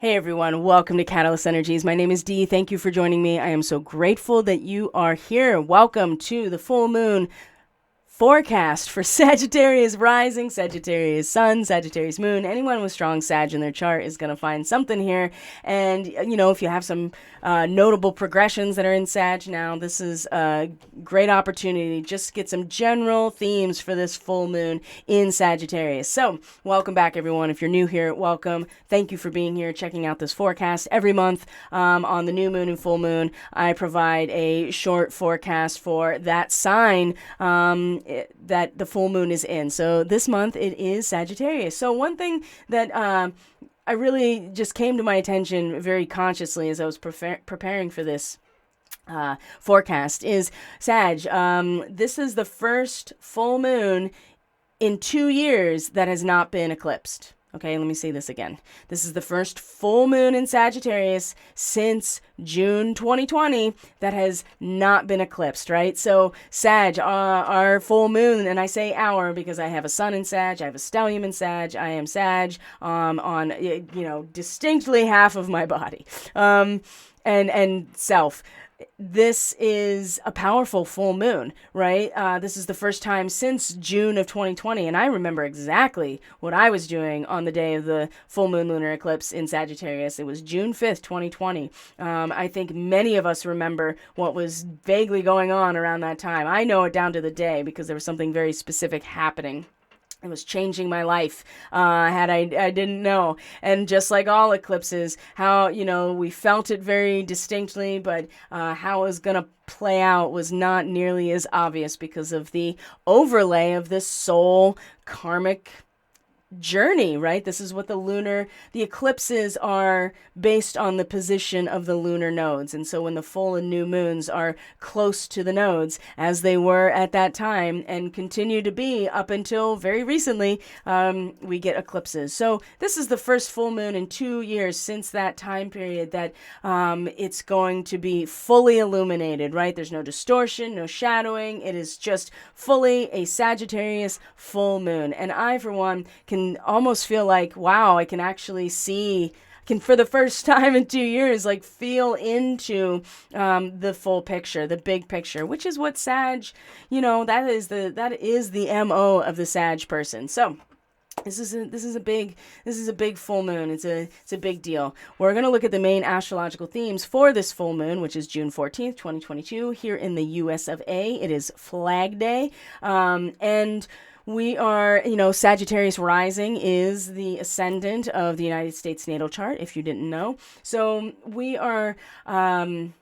Hey everyone, welcome to Catalyst Energies. My name is Dee. Thank you for joining me. I am so grateful that you are here. Welcome to the full moon forecast for Sagittarius rising, Sagittarius sun, Sagittarius moon. Anyone with strong Sag in their chart is going to find something here. And, if you have some notable progressions that are in Sag now, this is a great opportunity just to get some general themes for this full moon in Sagittarius. So, welcome back, everyone. If you're new here, welcome. Thank you for being here, checking out this forecast. Every month on the new moon and full moon, I provide a short forecast for that sign that the full moon is in. So this month it is Sagittarius. So one thing that I really just came to my attention very consciously as I was preparing for this forecast is Sag. This is the first full moon in 2 years that has not been eclipsed. Okay, let me say this again. This is the first full moon in Sagittarius since June 2020 that has not been eclipsed, right? So Sag, our full moon, and I say our because I have a sun in Sag, I have a stellium in Sag, I am Sag on distinctly half of my body and self. This is a powerful full moon, right? This is the first time since June of 2020, and I remember exactly what I was doing on the day of the full moon lunar eclipse in Sagittarius. It was June 5th, 2020. I think many of us remember what was vaguely going on around that time. I know it down to the day because there was something very specific happening. It was changing my life, I didn't know. And just like all eclipses, how, we felt it very distinctly, but how it was going to play out was not nearly as obvious because of the overlay of this soul karmic journey, right? This is what the eclipses are based on the position of the lunar nodes. And so when the full and new moons are close to the nodes, as they were at that time and continue to be up until very recently, we get eclipses. So this is the first full moon in 2 years since that time period that it's going to be fully illuminated, right? There's no distortion, no shadowing. It is just fully a Sagittarius full moon. And I, for one, can almost feel like, wow, I can actually for the first time in 2 years, feel into the full picture, the big picture, which is what Sag, that is the MO of the Sag person. So this is a big full moon. It's a big deal. We're going to look at the main astrological themes for this full moon, which is June 14th, 2022, here in the US of A. It is Flag Day. And we are, Sagittarius rising is the ascendant of the United States natal chart, if you didn't know. So we are going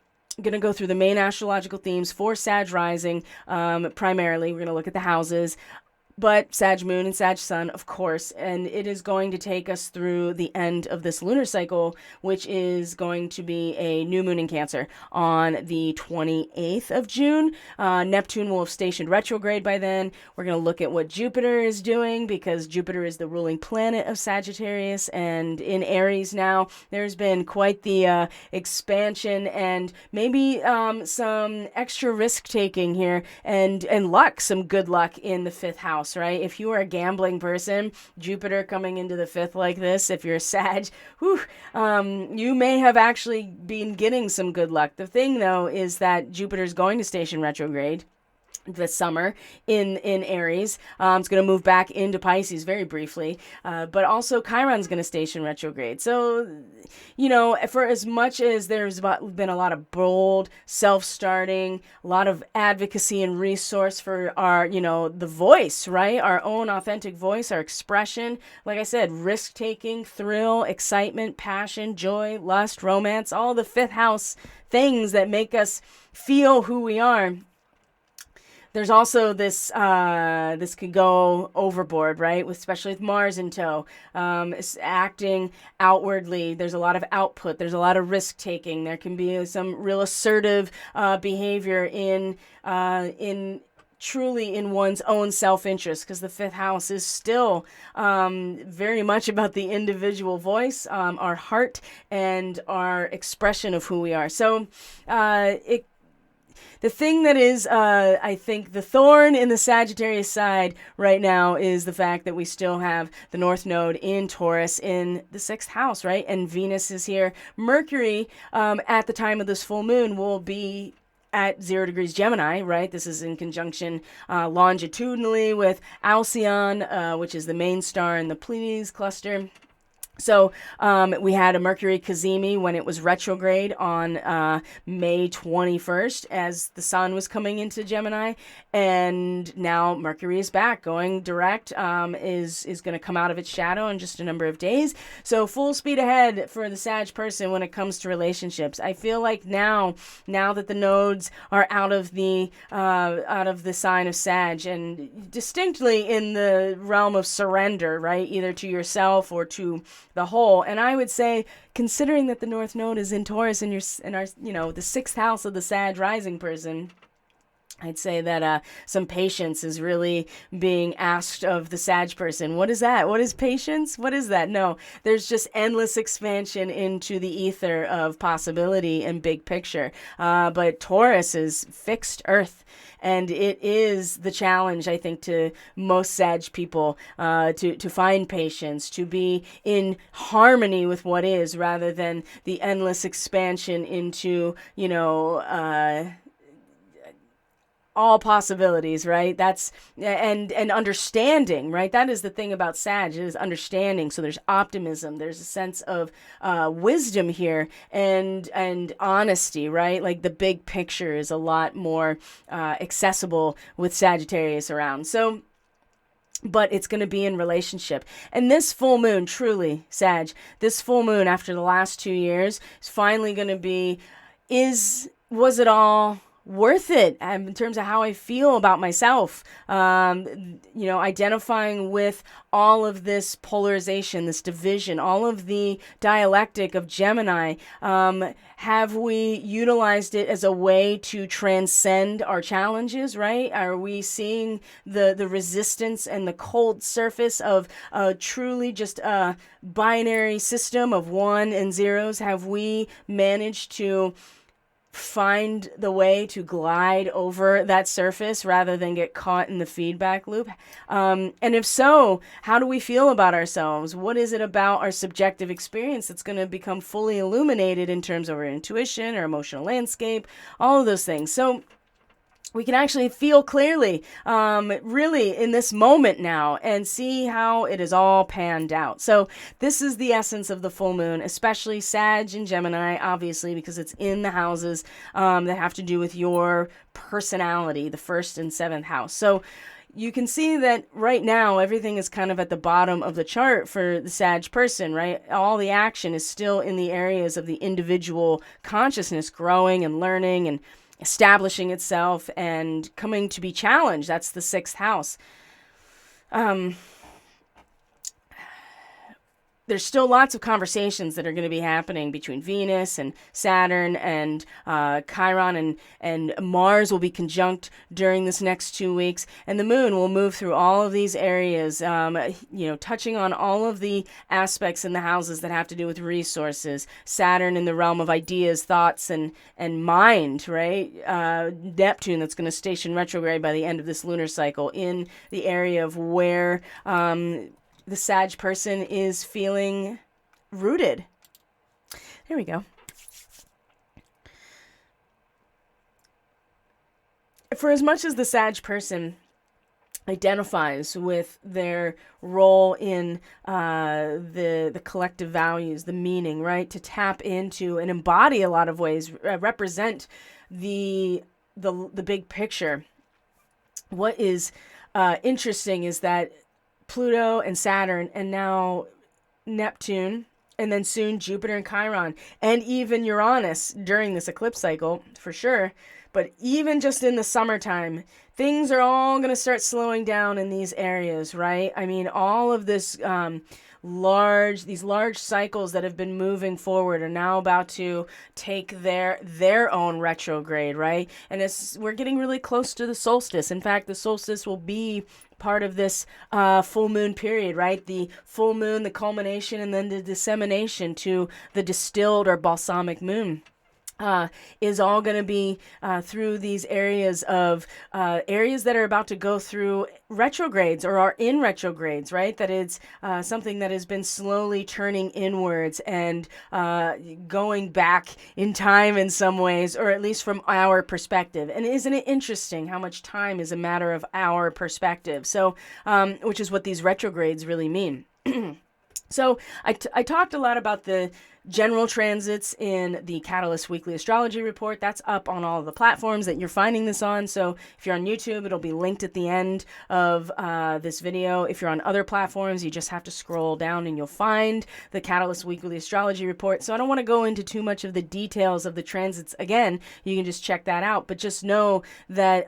to go through the main astrological themes for Sag rising. Primarily, we're going to look at the houses, but Sag moon and Sag sun, of course, and it is going to take us through the end of this lunar cycle, which is going to be a new moon in Cancer on the 28th of June. Neptune will have stationed retrograde by then. We're going to look at what Jupiter is doing because Jupiter is the ruling planet of Sagittarius and in Aries now. There's been quite the expansion and maybe some extra risk taking here and luck, some good luck in the fifth house. Right? If you are a gambling person, Jupiter coming into the fifth like this, if you're a Sag, you may have actually been getting some good luck. The thing, though, is that Jupiter's going to station retrograde this summer in Aries. It's going to move back into Pisces very briefly, but also Chiron's going to station retrograde. So, for as much as there's been a lot of bold self-starting, a lot of advocacy and resource for our, the voice, right? Our own authentic voice, our expression. Like I said, risk-taking, thrill, excitement, passion, joy, lust, romance, all the fifth house things that make us feel who we are. There's also this could go overboard, right? Especially with Mars in tow, acting outwardly. There's a lot of output. There's a lot of risk taking. There can be some real assertive behavior in truly in one's own self-interest, because the fifth house is still very much about the individual voice, our heart, and our expression of who we are. So The thing that is, I think, the thorn in the Sagittarius side right now is the fact that we still have the North Node in Taurus in the 6th house, right? And Venus is here. Mercury, at the time of this full moon, will be at 0 degrees Gemini, right? This is in conjunction longitudinally with Alcyon, which is the main star in the Pleiades cluster. So we had a Mercury Cazimi when it was retrograde on May 21st as the sun was coming into Gemini. And now Mercury is back, going direct, is going to come out of its shadow in just a number of days. So full speed ahead for the Sag person when it comes to relationships. I feel like now that the nodes are out of the sign of Sag and distinctly in the realm of surrender, right? Either to yourself or to the whole. And I would say, considering that the North Node is in Taurus and our the 6th house of the Sag rising person, I'd say that some patience is really being asked of the Sag person. What is that? What is patience? What is that? No, there's just endless expansion into the ether of possibility and big picture. But Taurus is fixed earth. And it is the challenge, I think, to most Sag people to find patience, to be in harmony with what is, rather than the endless expansion into, all possibilities, right? That's and understanding, right? That is the thing about Sag, is understanding. So there's optimism, there's a sense of wisdom here, and honesty, right? Like the big picture is a lot more accessible with Sagittarius around. So, but it's going to be in relationship. And this full moon, truly, Sag, this full moon after the last 2 years is finally going to be, was it all worth it in terms of how I feel about myself? Identifying with all of this polarization, this division, all of the dialectic of Gemini. Have we utilized it as a way to transcend our challenges, right? Are we seeing the resistance and the cold surface of truly just a binary system of 1 and 0s? Have we managed to find the way to glide over that surface rather than get caught in the feedback loop? And if so, how do we feel about ourselves? What is it about our subjective experience that's going to become fully illuminated in terms of our intuition, our emotional landscape, all of those things? So we can actually feel clearly, really in this moment now, and see how it is all panned out. So this is the essence of the full moon, especially Sag and Gemini, obviously, because it's in the houses that have to do with your personality, the 1st and 7th house. So you can see that right now, everything is kind of at the bottom of the chart for the Sag person, right? All the action is still in the areas of the individual consciousness growing and learning and establishing itself and coming to be challenged. That's the 6th house. There's still lots of conversations that are going to be happening between Venus and Saturn and Chiron, and Mars will be conjunct during this next 2 weeks, and the moon will move through all of these areas, touching on all of the aspects in the houses that have to do with resources. Saturn in the realm of ideas, thoughts, and mind, right? Neptune, that's going to station retrograde by the end of this lunar cycle in the area of where the Sag person is feeling rooted. There we go. For as much as the Sag person identifies with their role in the collective values, the meaning, right? To tap into and embody a lot of ways, represent the big picture. What is interesting is that Pluto and Saturn, and now Neptune, and then soon Jupiter and Chiron, and even Uranus during this eclipse cycle, for sure. But even just in the summertime, things are all going to start slowing down in these areas, right? I mean, all of this these large cycles that have been moving forward are now about to take their own retrograde, right? And we're getting really close to the solstice. In fact, the solstice will be part of this full moon period, right? The full moon, the culmination, and then the dissemination to the distilled or balsamic moon. is all going to be through these areas of areas that are about to go through retrogrades or are in retrogrades, right? That it's something that has been slowly turning inwards and going back in time in some ways, or at least from our perspective. And isn't it interesting how much time is a matter of our perspective? So, which is what these retrogrades really mean. So I talked a lot about the general transits in the Catalyst Weekly Astrology Report. That's up on all of the platforms that you're finding this on. So if you're on YouTube, it'll be linked at the end of this video. If you're on other platforms, you just have to scroll down and you'll find the Catalyst Weekly Astrology Report. So I don't want to go into too much of the details of the transits. Again, you can just check that out. But just know that,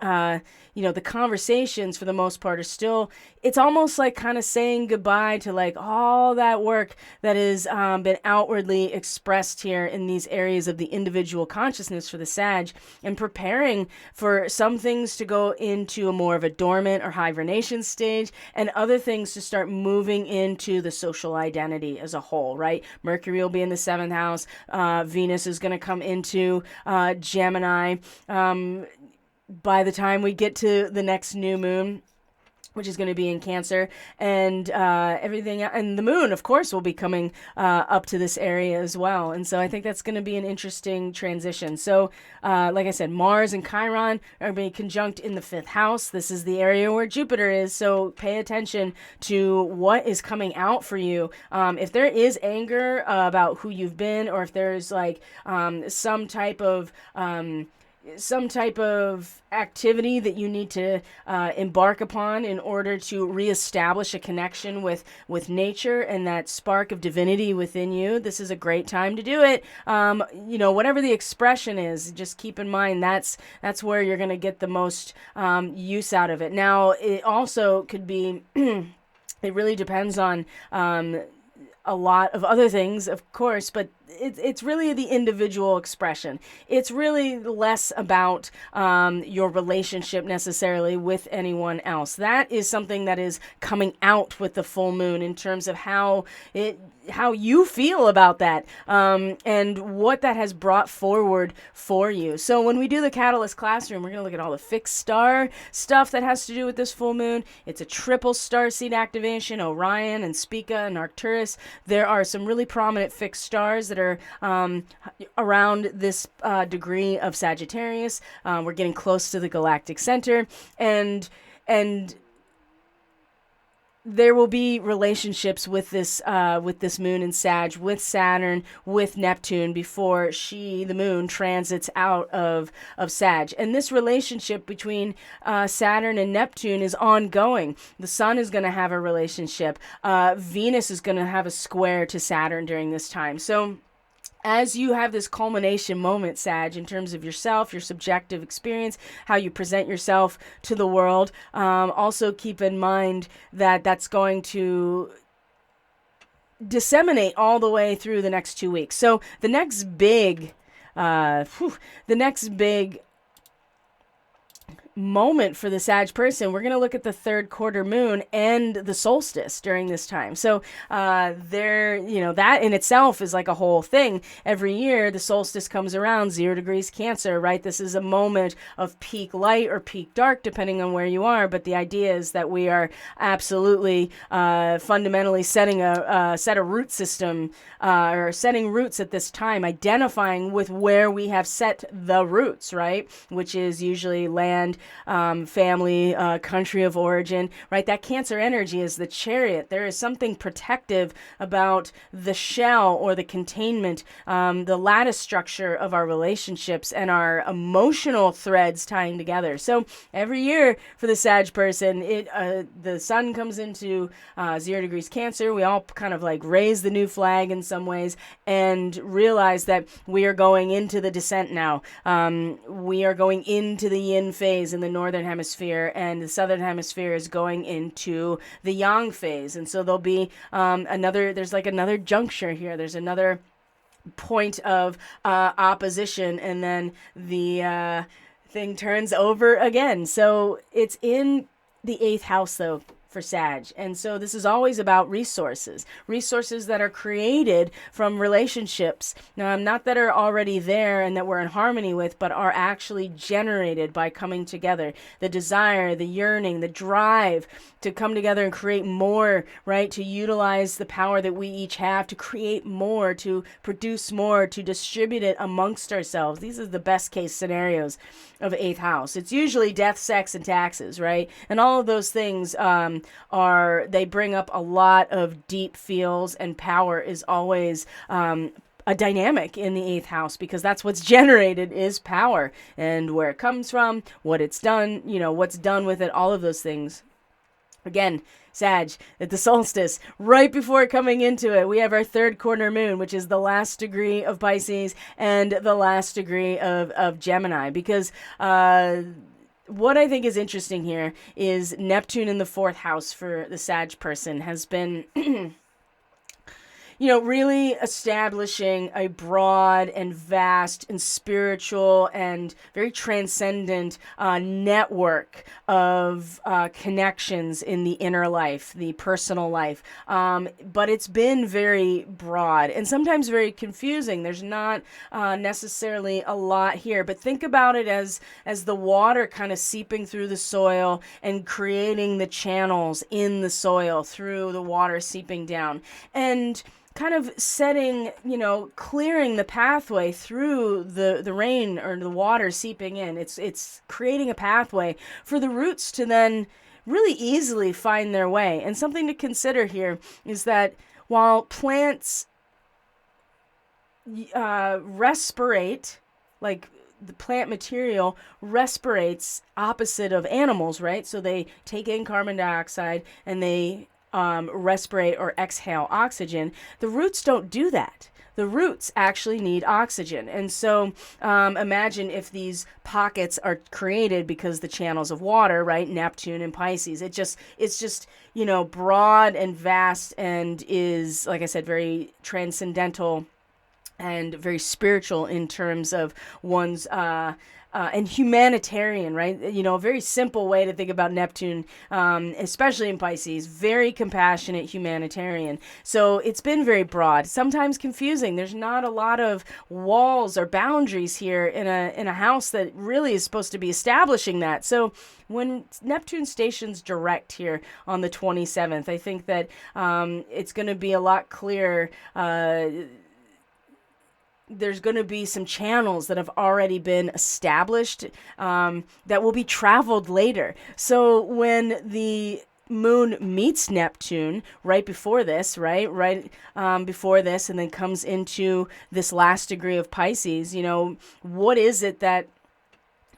the conversations for the most part are still, it's almost like kind of saying goodbye to like all that work that has been outwardly expressed here in these areas of the individual consciousness for the Sag, and preparing for some things to go into a more of a dormant or hibernation stage, and other things to start moving into the social identity as a whole, right? Mercury will be in the 7th house. Venus is going to come into Gemini by the time we get to the next new moon, which is going to be in Cancer, and everything. And the moon, of course, will be coming up to this area as well. And so I think that's going to be an interesting transition. So like I said, Mars and Chiron are being conjunct in the 5th house. This is the area where Jupiter is. So pay attention to what is coming out for you. If there is anger about who you've been, or if there's like some type of activity that you need to embark upon in order to reestablish a connection with nature and that spark of divinity within you, this is a great time to do it. Whatever the expression is, just keep in mind that's where you're going to get the most use out of it. Now, it also could be, it really depends on a lot of other things, of course, but it's really the individual expression. It's really less about your relationship necessarily with anyone else. That is something that is coming out with the full moon in terms of how you feel about that, and what that has brought forward for you. So when we do the Catalyst Classroom, we're going to look at all the fixed star stuff that has to do with this full moon. It's a triple starseed activation, Orion and Spica and Arcturus. There are some really prominent fixed stars that are around this degree of Sagittarius. We're getting close to the galactic center, and there will be relationships with this moon in Sag, with Saturn, with Neptune, before the moon, transits out of Sag. And this relationship between Saturn and Neptune is ongoing. The Sun is going to have a relationship. Venus is going to have a square to Saturn during this time. So as you have this culmination moment, Sag, in terms of yourself, your subjective experience, how you present yourself to the world, also keep in mind that that's going to disseminate all the way through the next 2 weeks. So the next big moment for the Sag person, we're going to look at the 3rd quarter moon and the solstice during this time. So that in itself is like a whole thing. Every year the solstice comes around, 0 degrees Cancer, right? This is a moment of peak light or peak dark, depending on where you are. But the idea is that we are absolutely fundamentally setting a root system, or setting roots at this time, identifying with where we have set the roots, right? Which is usually land, family, country of origin, right? That Cancer energy is the Chariot. There is something protective about the shell or the containment, the lattice structure of our relationships and our emotional threads tying together. So every year for the Sag person, the sun comes into 0 degrees Cancer. We all kind of like raise the new flag in some ways and realize that we are going into the descent now. We are going into the yin phase in the northern hemisphere, and the southern hemisphere is going into the yang phase. And so there'll be there's like another juncture here. There's another point of opposition, and then the thing turns over again. So it's in the 8th house, though, for Sag. And so this is always about resources that are created from relationships. Not that are already there and that we're in harmony with, but are actually generated by coming together. The desire, the yearning, the drive to come together and create more, right? To utilize the power that we each have to create more, to produce more, to distribute it amongst ourselves. These are the best case scenarios of 8th house. It's usually death, sex, and taxes, right? And all of those things they bring up a lot of deep feels, and power is always a dynamic in the 8th house, because that's what's generated is power, and where it comes from, what it's done, what's done with it, all of those things. Again, Sag, at the solstice, right before coming into it, we have our 3rd corner moon, which is the last degree of Pisces and the last degree of Gemini, because what I think is interesting here is Neptune in the 4th house for the Sag person has been really establishing a broad and vast and spiritual and very transcendent network of connections in the inner life, the personal life. But it's been very broad and sometimes very confusing. There's not necessarily a lot here, but think about it as the water kind of seeping through the soil and creating the channels in the soil through the water seeping down. And kind of setting, clearing the pathway through the rain or the water seeping in. It's creating a pathway for the roots to then really easily find their way. And something to consider here is that while plants respirate, like the plant material respirates opposite of animals, right? So they take in carbon dioxide and they respirate or exhale oxygen. The roots don't do that. The roots actually need oxygen. And so imagine if these pockets are created because the channels of water, right? Neptune and Pisces. It's just, broad and vast, and is, like I said, very transcendental and very spiritual in terms of one's and humanitarian, right? A very simple way to think about Neptune, especially in Pisces, very compassionate humanitarian. So it's been very broad, sometimes confusing. There's not a lot of walls or boundaries here in a house that really is supposed to be establishing that. So when Neptune stations direct here on the 27th, I think that it's going to be a lot clearer. There's going to be some channels that have already been established that will be traveled later. So when the moon meets Neptune right before this, before this, and then comes into this last degree of Pisces, what is it that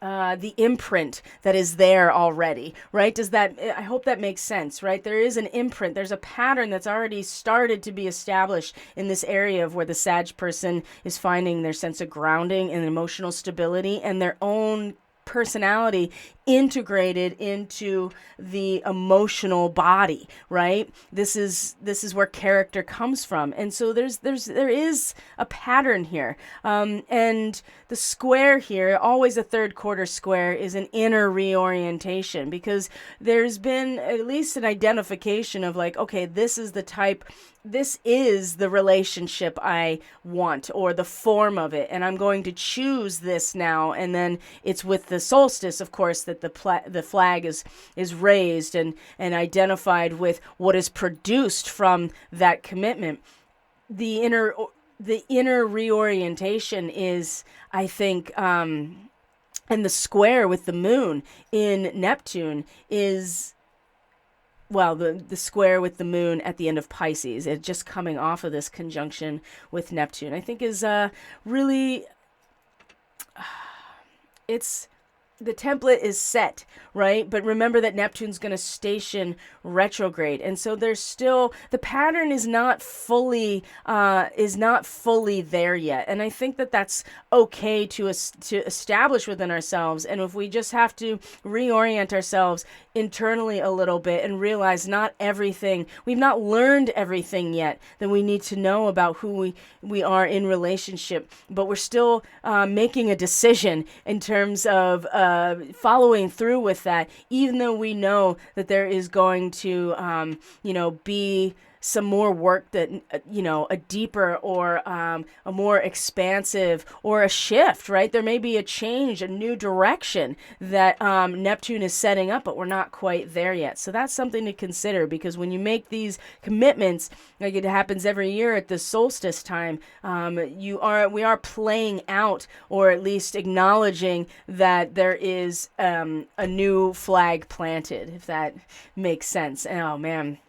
the imprint that is there already, right? I hope that makes sense, right? There is an imprint. There's a pattern that's already started to be established in this area of where the Sag person is finding their sense of grounding and emotional stability and their own personality integrated into the emotional body, right? This is where character comes from. And so there is a pattern here. And the square here, always a 3rd quarter square, is an inner reorientation, because there's been at least an identification of like, okay, this is the relationship I want, or the form of it, and I'm going to choose this now. And then it's with the solstice, of course, that the flag is raised and identified with what is produced from that commitment. The inner reorientation is, I think, and the square with the moon in Neptune is, well, the square with the moon at the end of Pisces, it just coming off of this conjunction with Neptune, I think is really, the template is set, right? But remember that Neptune's going to station retrograde. And so there's still, the pattern is not fully there yet. And I think that that's okay to establish within ourselves. And if we just have to reorient ourselves internally a little bit and realize we've not learned everything yet that we need to know about who we are in relationship, but we're still making a decision in terms of following through with that, even though we know that there is going to, be some more work that, a deeper or a more expansive or a shift, right? There may be a change, a new direction that Neptune is setting up, but we're not quite there yet. So that's something to consider, because when you make these commitments, like it happens every year at the solstice time, we are playing out, or at least acknowledging that there is a new flag planted, if that makes sense. Oh man.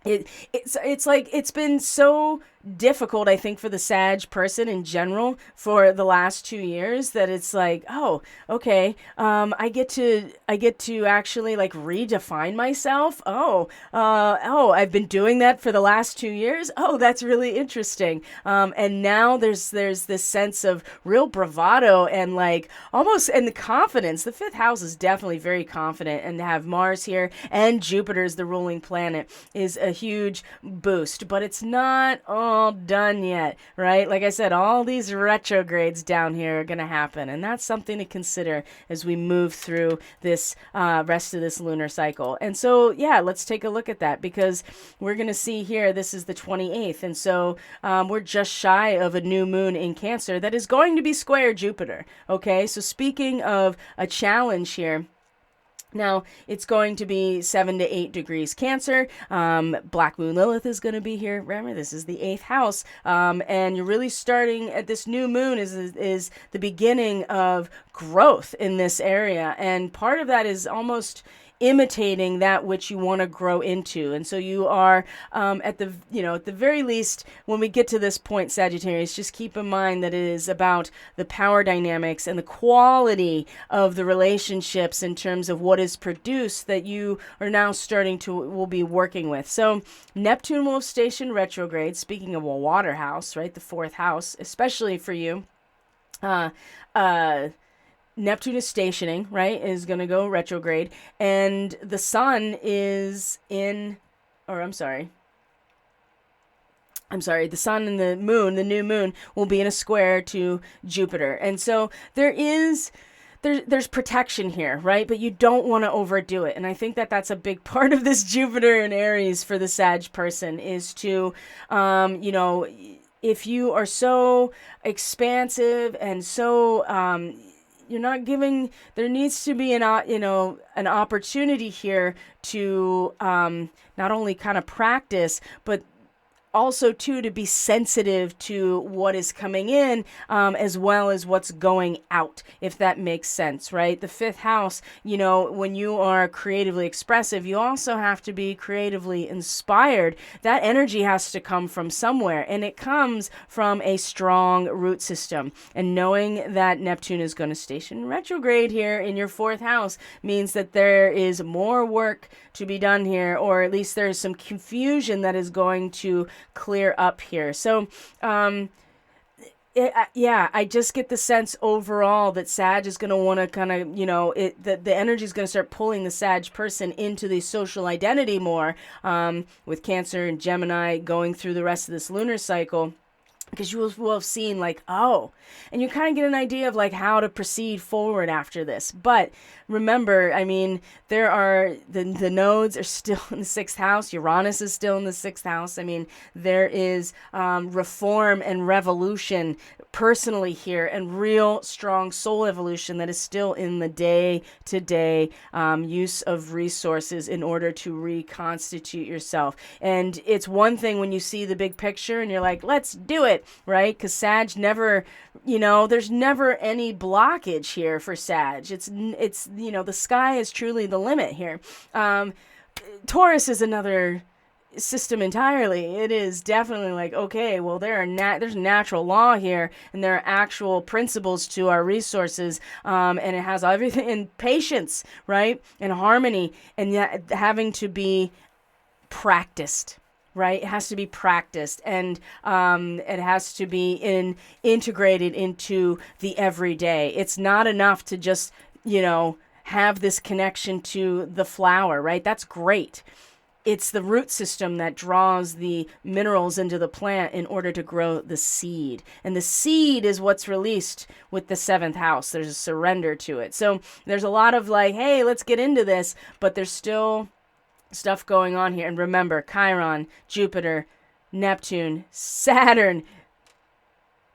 It's like it's been so difficult, I think, for the Sag person in general for the last 2 years, that it's like, oh, okay, I get to actually like redefine myself. I've been doing that for the last 2 years. Oh, that's really interesting. And now there's this sense of real bravado and like almost, and the confidence. The fifth house is definitely very confident, and to have Mars here and Jupiter's the ruling planet is a huge boost, but it's not all done yet, right? Like I said, all these retrogrades down here are going to happen, and that's something to consider as we move through this rest of this lunar cycle. And so, yeah, let's take a look at that, because we're going to see here, this is the 28th, and so we're just shy of a new moon in Cancer that is going to be square Jupiter, okay? So speaking of a challenge here, now, it's going to be 7 to 8 degrees Cancer. Black Moon Lilith is going to be here. Remember, this is the 8th house. And you're really starting at this new moon is the beginning of growth in this area. And part of that is almost imitating that which you want to grow into. And so you are at the very least, when we get to this point, Sagittarius, just keep in mind that it is about the power dynamics and the quality of the relationships in terms of what is produced that you are now will be working with. So Neptune will station retrograde, speaking of a water house, right? The 4th house, especially for you. Neptune is stationing, right, is going to go retrograde, and the sun is the sun and the moon, the new moon, will be in a square to Jupiter. And so there's protection here, right? But you don't want to overdo it. And I think that that's a big part of this Jupiter in Aries for the Sag person, is to, if you are so expansive and so, you're not giving, there needs to be an opportunity here to not only kind of practice, but also too to be sensitive to what is coming in, as well as what's going out, if that makes sense, right? The 5th house, when you are creatively expressive, you also have to be creatively inspired. That energy has to come from somewhere, and it comes from a strong root system. And knowing that Neptune is going to station retrograde here in your 4th house means that there is more work to be done here, or at least there's some confusion that is going to clear up here. So, I just get the sense overall that Sag is going to want to kind of, the energy is going to start pulling the Sag person into the social identity more, with Cancer and Gemini going through the rest of this lunar cycle. Because you will have seen like, oh, and you kind of get an idea of like how to proceed forward after this. But remember, I mean, there are the nodes are still in the 6th house. Uranus is still in the 6th house. I mean, there is reform and revolution personally here, and real strong soul evolution that is still in the day-to-day use of resources in order to reconstitute yourself. And it's one thing when you see the big picture and you're like, let's do it, right? Because Sag never, there's never any blockage here for Sag. It's the sky is truly the limit here. Taurus is another system entirely. It is definitely like, okay, well, there's natural law here, and there are actual principles to our resources, and it has everything in patience, right, and harmony, and yet having to be practiced. Right, it has to be practiced, and it has to be integrated into the everyday. It's not enough to just have this connection to the flower, right? That's great. it's the root system that draws the minerals into the plant in order to grow the seed. And the seed is what's released with the seventh house. There's a surrender to it. So there's a lot of like, hey, let's get into this, but there's still stuff going on here. And remember, Chiron, Jupiter, Neptune, Saturn,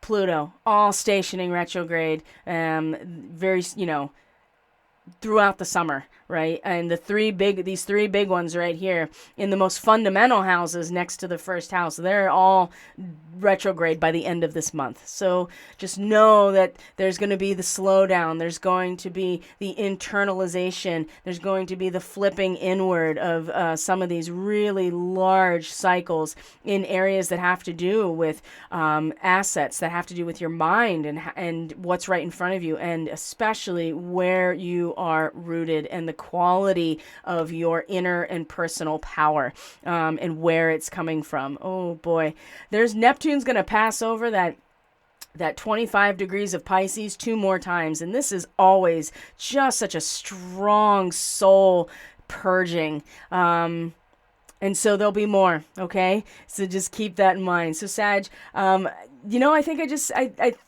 Pluto, all stationing retrograde, very, throughout the summer, right? And these three big ones right here in the most fundamental houses next to the first house, they're all retrograde by the end of this month. So just know that there's going to be the slowdown. There's going to be the internalization. There's going to be the flipping inward of some of these really large cycles in areas that have to do with assets, that have to do with your mind and what's right in front of you, and especially where you are rooted and the quality of your inner and personal power, and where it's coming from. Oh boy, there's Neptune's going to pass over that 25 degrees of Pisces 2 more times. And this is always just such a strong soul purging. And so there'll be more. Okay. So just keep that in mind. So Sag, I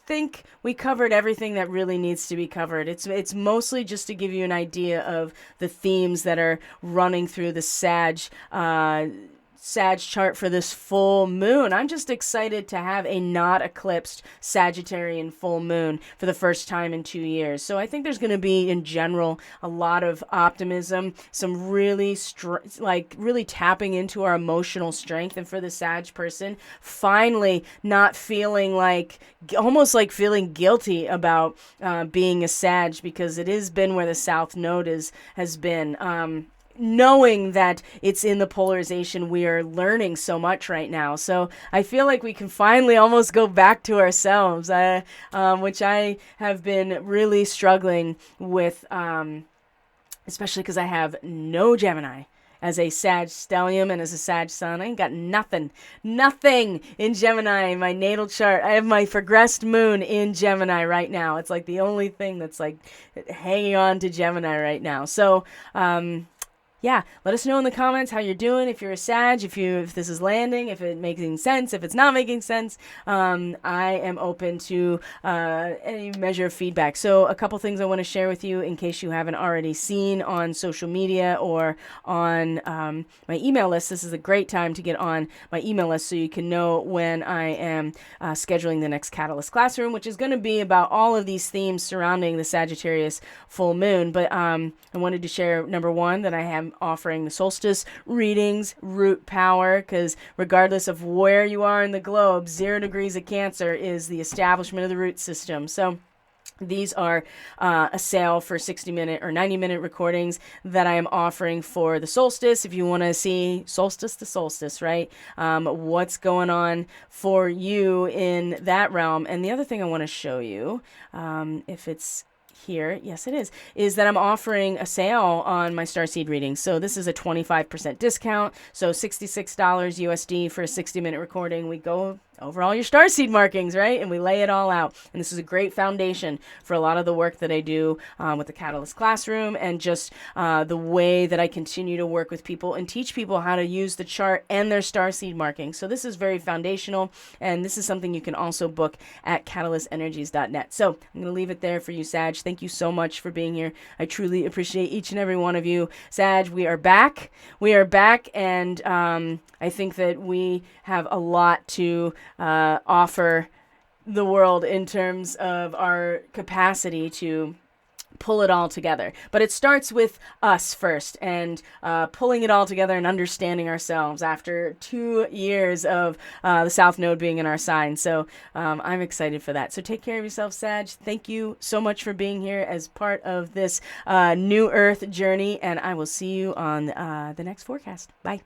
think we covered everything that really needs to be covered. It's mostly just to give you an idea of the themes that are running through the Sag chart for this full moon. I'm just excited to have a not eclipsed Sagittarian full moon for the first time in 2 years. So I think there's going to be, in general, a lot of optimism, some really really tapping into our emotional strength. And for the Sag person, finally not feeling almost like feeling guilty about being a Sag, because it has been where the South Node has been. Knowing that it's in the polarization, we are learning so much right now. So I feel like we can finally almost go back to ourselves, which I have been really struggling with, especially because I have no Gemini. As a Sag stellium and as a Sag sun, I ain't got nothing in Gemini in my natal chart. I have my progressed moon in Gemini right now. It's like the only thing that's like hanging on to Gemini right now. So, yeah, let us know in the comments how you're doing. If you're a Sag, if this is landing, if it's making sense, if it's not making sense. I am open to any measure of feedback. So a couple things I want to share with you in case you haven't already seen on social media or on my email list. This is a great time to get on my email list so you can know when I am scheduling the next Catalyst Classroom, which is going to be about all of these themes surrounding the Sagittarius full moon. But I wanted to share, number one, that I am offering the Solstice Readings, Root Power, because regardless of where you are in the globe, 0 degrees of Cancer is the establishment of the root system. So these are a sale for 60-minute or 90-minute recordings that I am offering for the solstice. If you want to see solstice to solstice, right? What's going on for you in that realm. And the other thing I want to show you, if it's here, yes it is that I'm offering a sale on my Starseed readings. So this is a 25% discount. So $66 USD for a 60-minute recording. We go over all your starseed markings, right? And we lay it all out. And this is a great foundation for a lot of the work that I do with the Catalyst Classroom, and just the way that I continue to work with people and teach people how to use the chart and their starseed markings. So this is very foundational, and this is something you can also book at catalystenergies.net. So I'm going to leave it there for you, Sag. Thank you so much for being here. I truly appreciate each and every one of you. Sag, we are back. We are back, and I think that we have a lot to offer the world in terms of our capacity to pull it all together. But it starts with us first, and pulling it all together and understanding ourselves after 2 years of the South Node being in our sign. So I'm excited for that. So take care of yourself, Sag. Thank you so much for being here as part of this new Earth journey, and I will see you on the next forecast. Bye.